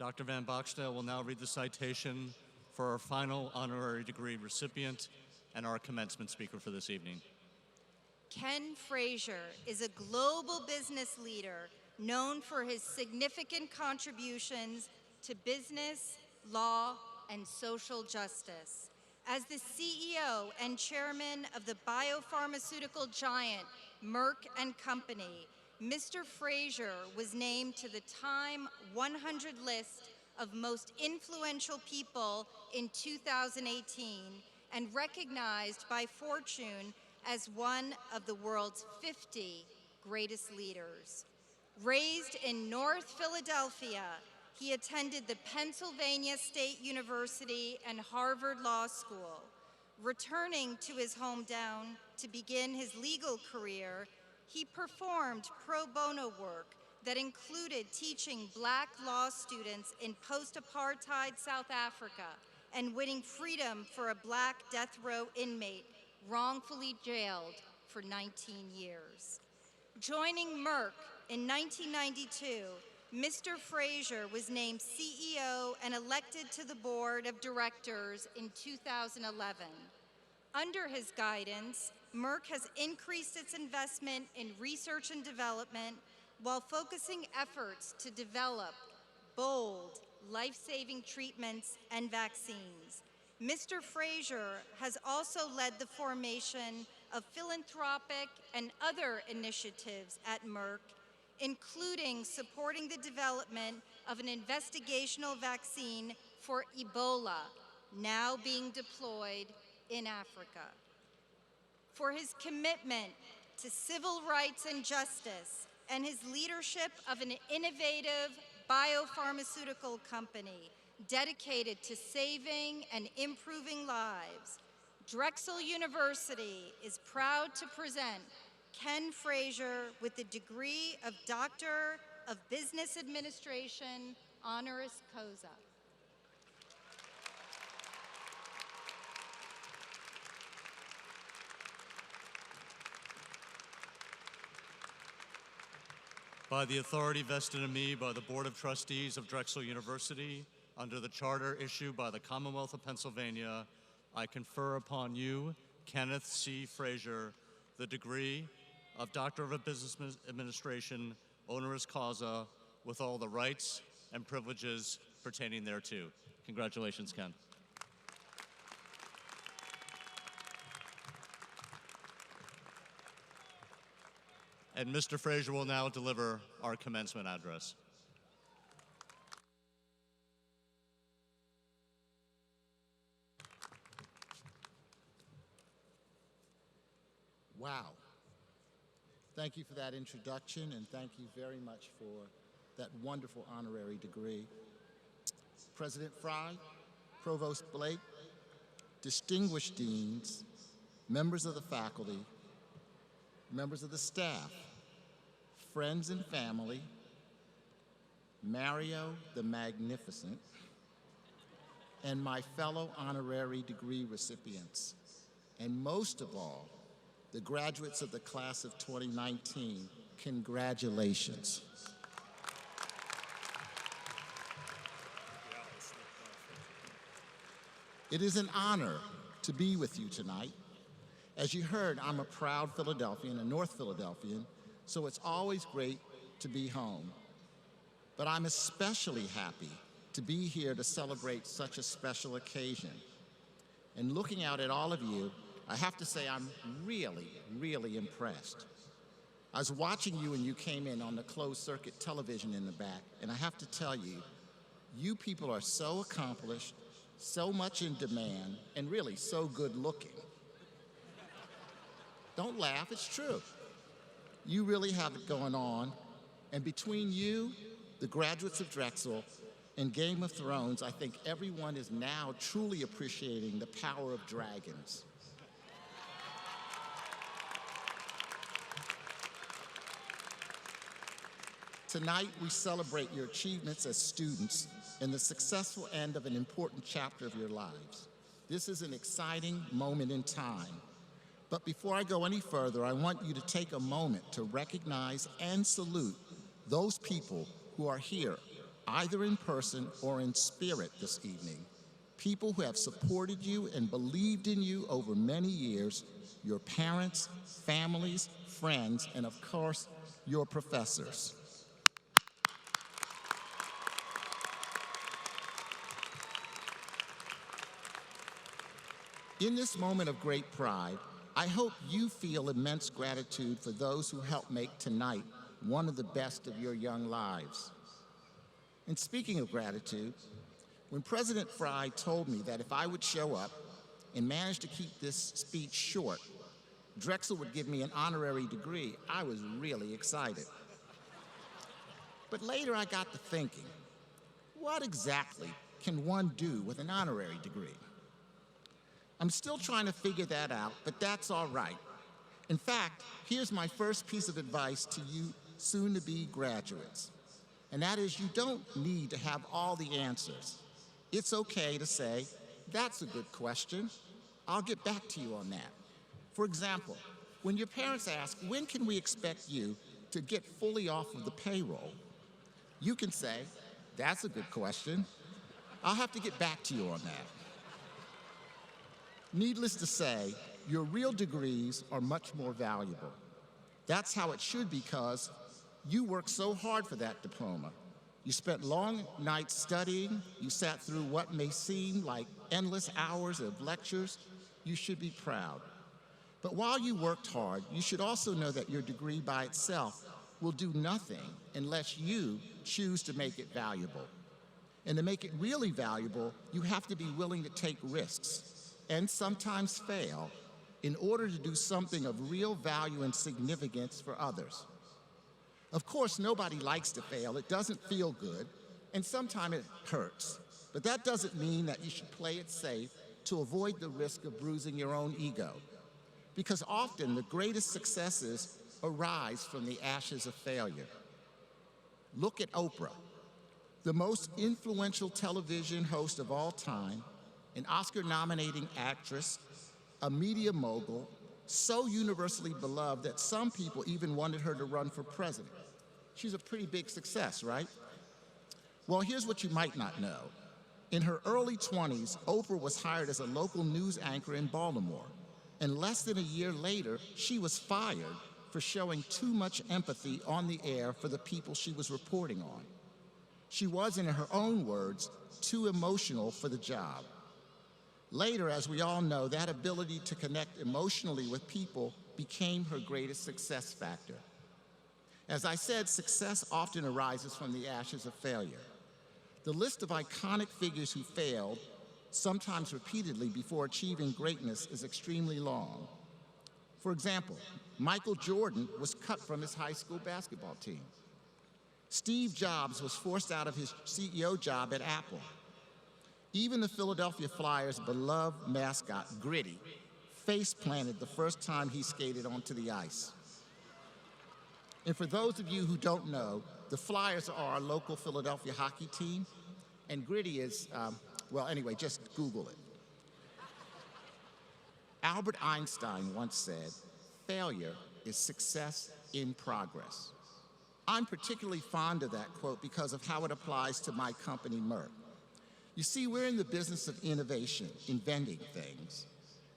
Dr. Van Boxtel will now read the citation for our final honorary degree recipient and our commencement speaker for this evening. Ken Frazier is a global business leader known for his significant contributions to business, law, and social justice. As the CEO and chairman of the biopharmaceutical giant Merck and Company, Mr. Frazier was named to the Time 100 list of most influential people in 2018 and recognized by Fortune as one of the world's 50 greatest leaders. Raised in North Philadelphia, he attended the Pennsylvania State University and Harvard Law School. Returning to his hometown to begin his legal career, he performed pro bono work that included teaching Black law students in post-apartheid South Africa and winning freedom for a Black death row inmate wrongfully jailed for 19 years. Joining Merck in 1992, Mr. Frazier was named CEO and elected to the board of directors in 2011. Under his guidance, Merck has increased its investment in research and development while focusing efforts to develop bold, life-saving treatments and vaccines. Mr. Frazier has also led the formation of philanthropic and other initiatives at Merck, including supporting the development of an investigational vaccine for Ebola, now being deployed in Africa. For his commitment to civil rights and justice and his leadership of an innovative biopharmaceutical company dedicated to saving and improving lives, Drexel University is proud to present Ken Frazier with the degree of Doctor of Business Administration, honoris causa. By the authority vested in me by the Board of Trustees of Drexel University, under the charter issued by the Commonwealth of Pennsylvania, I confer upon you, Kenneth C. Frazier, the degree of Doctor of Business Administration, honoris causa, with all the rights and privileges pertaining thereto. Congratulations, Ken. And Mr. Frazier will now deliver our commencement address. Wow. Thank you for that introduction, and thank you very much for that wonderful honorary degree. President Fry, Provost Blake, distinguished deans, members of the faculty, members of the staff, friends and family, Mario the Magnificent, and my fellow honorary degree recipients, and most of all, the graduates of the class of 2019, congratulations. It is an honor to be with you tonight. As you heard, I'm a proud Philadelphian, a North Philadelphian, so it's always great to be home. But I'm especially happy to be here to celebrate such a special occasion. And looking out at all of you, I have to say I'm really, really impressed. I was watching you when you came in on the closed circuit television in the back, and I have to tell you, you people are so accomplished, so much in demand, and really so good looking. Don't laugh, it's true. You really have it going on, and between you, the graduates of Drexel, and Game of Thrones, I think everyone is now truly appreciating the power of dragons. Tonight, we celebrate your achievements as students and the successful end of an important chapter of your lives. This is an exciting moment in time. But before I go any further, I want you to take a moment to recognize and salute those people who are here, either in person or in spirit this evening, people who have supported you and believed in you over many years, your parents, families, friends, and of course, your professors. In this moment of great pride, I hope you feel immense gratitude for those who helped make tonight one of the best of your young lives. And speaking of gratitude, when President Fry told me that if I would show up and manage to keep this speech short, Drexel would give me an honorary degree, I was really excited. But later I got to thinking, what exactly can one do with an honorary degree? I'm still trying to figure that out, but that's all right. In fact, here's my first piece of advice to you soon-to-be graduates. And that is, you don't need to have all the answers. It's okay to say, that's a good question. I'll get back to you on that. For example, when your parents ask, when can we expect you to get fully off of the payroll? You can say, that's a good question. I'll have to get back to you on that. Needless to say, your real degrees are much more valuable. That's how it should be, because you worked so hard for that diploma. You spent long nights studying. You sat through what may seem like endless hours of lectures. You should be proud. But while you worked hard, you should also know that your degree by itself will do nothing unless you choose to make it valuable. And to make it really valuable, you have to be willing to take risks and sometimes fail in order to do something of real value and significance for others. Of course, nobody likes to fail. It doesn't feel good, and sometimes it hurts. But that doesn't mean that you should play it safe to avoid the risk of bruising your own ego. Because often the greatest successes arise from the ashes of failure. Look at Oprah, the most influential television host of all time, an Oscar-nominating actress, a media mogul, so universally beloved that some people even wanted her to run for president. She's a pretty big success, right? Well, here's what you might not know. In her early 20s, Oprah was hired as a local news anchor in Baltimore. And less than a year later, she was fired for showing too much empathy on the air for the people she was reporting on. She was, in her own words, too emotional for the job. Later, as we all know, that ability to connect emotionally with people became her greatest success factor. As I said, success often arises from the ashes of failure. The list of iconic figures who failed, sometimes repeatedly before achieving greatness, is extremely long. For example, Michael Jordan was cut from his high school basketball team. Steve Jobs was forced out of his CEO job at Apple. Even the Philadelphia Flyers' beloved mascot, Gritty, face-planted the first time he skated onto the ice. And for those of you who don't know, the Flyers are our local Philadelphia hockey team, and Gritty is, well, anyway, just Google it. Albert Einstein once said, failure is success in progress. I'm particularly fond of that quote because of how it applies to my company, Merck. You see, we're in the business of innovation, inventing things,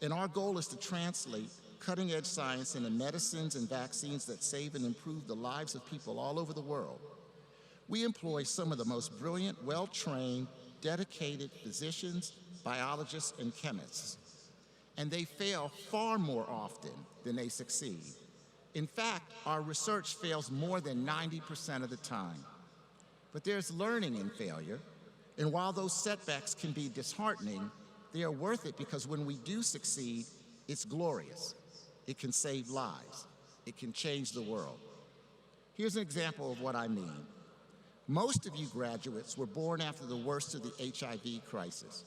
and our goal is to translate cutting-edge science into medicines and vaccines that save and improve the lives of people all over the world. We employ some of the most brilliant, well-trained, dedicated physicians, biologists, and chemists, and they fail far more often than they succeed. In fact, our research fails more than 90% of the time. But there's learning in failure, and while those setbacks can be disheartening, they are worth it because when we do succeed, it's glorious. It can save lives. It can change the world. Here's an example of what I mean. Most of you graduates were born after the worst of the HIV crisis.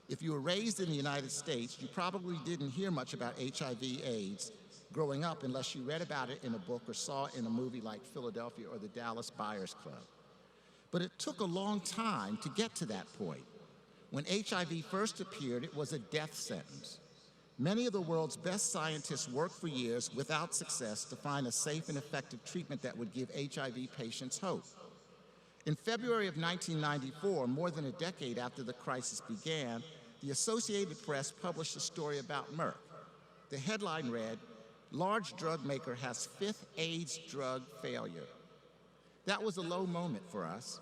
If you were raised in the United States, you probably didn't hear much about HIV/AIDS growing up unless you read about it in a book or saw it in a movie like Philadelphia or the Dallas Buyers Club. But it took a long time to get to that point. When HIV first appeared, it was a death sentence. Many of the world's best scientists worked for years without success to find a safe and effective treatment that would give HIV patients hope. In February of 1994, more than a decade after the crisis began, the Associated Press published a story about Merck. The headline read, "Large drug maker has fifth AIDS drug failure." That was a low moment for us,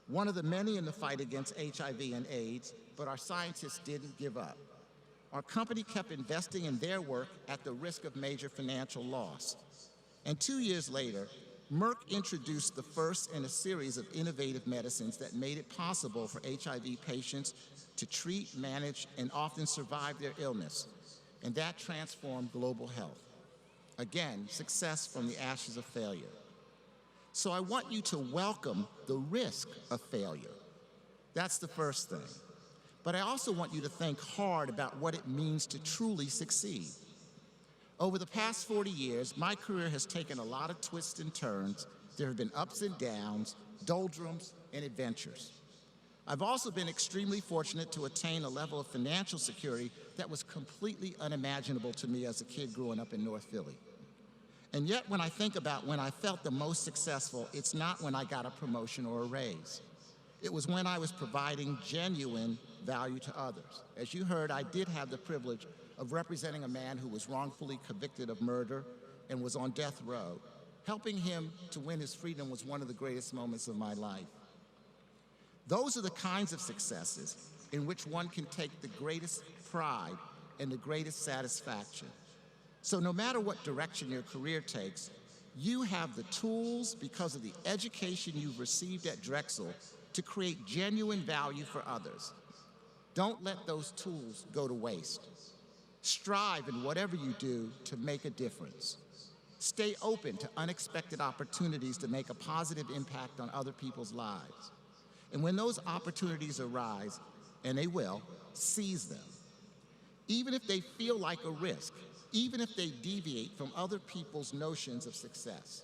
one of the many in the fight against HIV and AIDS, but our scientists didn't give up. Our company kept investing in their work at the risk of major financial loss. And 2 years later, Merck introduced the first in a series of innovative medicines that made it possible for HIV patients to treat, manage, and often survive their illness. And that transformed global health. Again, success from the ashes of failure. So I want you to welcome the risk of failure. That's the first thing. But I also want you to think hard about what it means to truly succeed. Over the past 40 years, my career has taken a lot of twists and turns. There have been ups and downs, doldrums, and adventures. I've also been extremely fortunate to attain a level of financial security that was completely unimaginable to me as a kid growing up in North Philly. And yet, when I think about when I felt the most successful, it's not when I got a promotion or a raise. It was when I was providing genuine value to others. As you heard, I did have the privilege of representing a man who was wrongfully convicted of murder and was on death row. Helping him to win his freedom was one of the greatest moments of my life. Those are the kinds of successes in which one can take the greatest pride and the greatest satisfaction. So no matter what direction your career takes, you have the tools because of the education you've received at Drexel to create genuine value for others. Don't let those tools go to waste. Strive in whatever you do to make a difference. Stay open to unexpected opportunities to make a positive impact on other people's lives. And when those opportunities arise, and they will, seize them. Even if they feel like a risk, even if they deviate from other people's notions of success.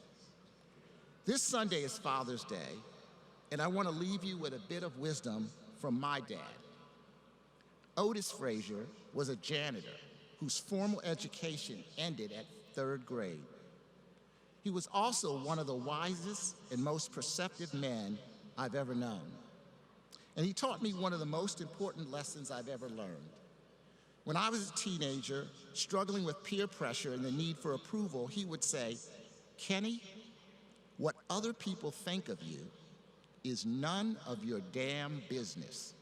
This Sunday is Father's Day, and I want to leave you with a bit of wisdom from my dad. Otis Frazier was a janitor whose formal education ended at 3rd grade. He was also one of the wisest and most perceptive men I've ever known. And he taught me one of the most important lessons I've ever learned. When I was a teenager, struggling with peer pressure and the need for approval, he would say, "Kenny, what other people think of you is none of your damn business."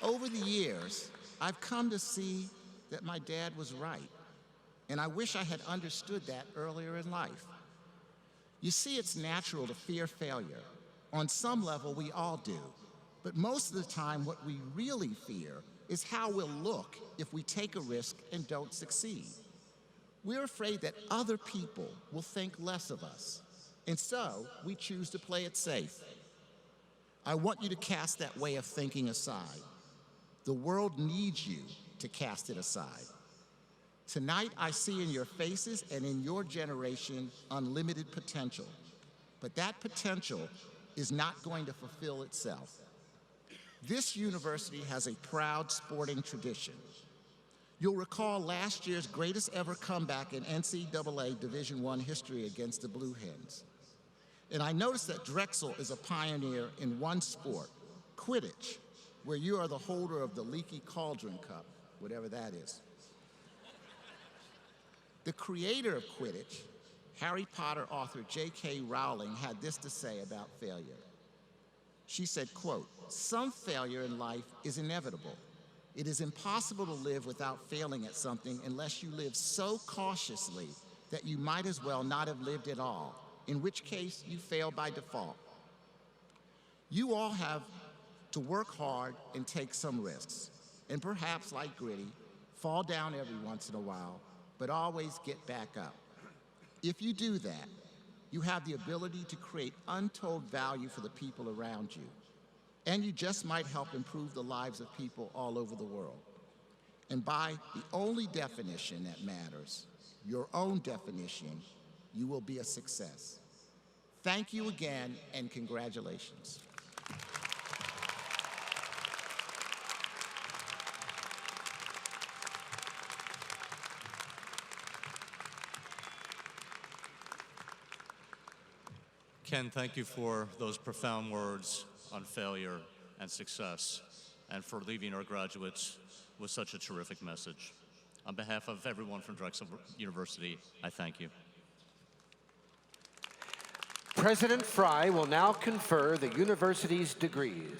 Over the years, I've come to see that my dad was right, and I wish I had understood that earlier in life. You see, it's natural to fear failure. On some level, we all do. But most of the time, what we really fear is how we'll look if we take a risk and don't succeed. We're afraid that other people will think less of us, and so we choose to play it safe. I want you to cast that way of thinking aside. The world needs you to cast it aside. Tonight, I see in your faces and in your generation unlimited potential. But that potential is not going to fulfill itself. This university has a proud sporting tradition. You'll recall last year's greatest ever comeback in NCAA Division I history against the Blue Hens. And I noticed that Drexel is a pioneer in one sport, Quidditch, where you are the holder of the Leaky Cauldron Cup, whatever that is. The creator of Quidditch, Harry Potter author J.K. Rowling, had this to say about failure. She said, quote, "Some failure in life is inevitable. It is impossible to live without failing at something unless you live so cautiously that you might as well not have lived at all, in which case you fail by default." You all have to work hard and take some risks, and perhaps, like Gritty, fall down every once in a while, but always get back up. If you do that, you have the ability to create untold value for the people around you, and you just might help improve the lives of people all over the world. And by the only definition that matters, your own definition, you will be a success. Thank you again, and congratulations. Ken, thank you for those profound words on failure and success, and for leaving our graduates with such a terrific message. On behalf of everyone from Drexel University, I thank you. President Fry will now confer the university's degrees.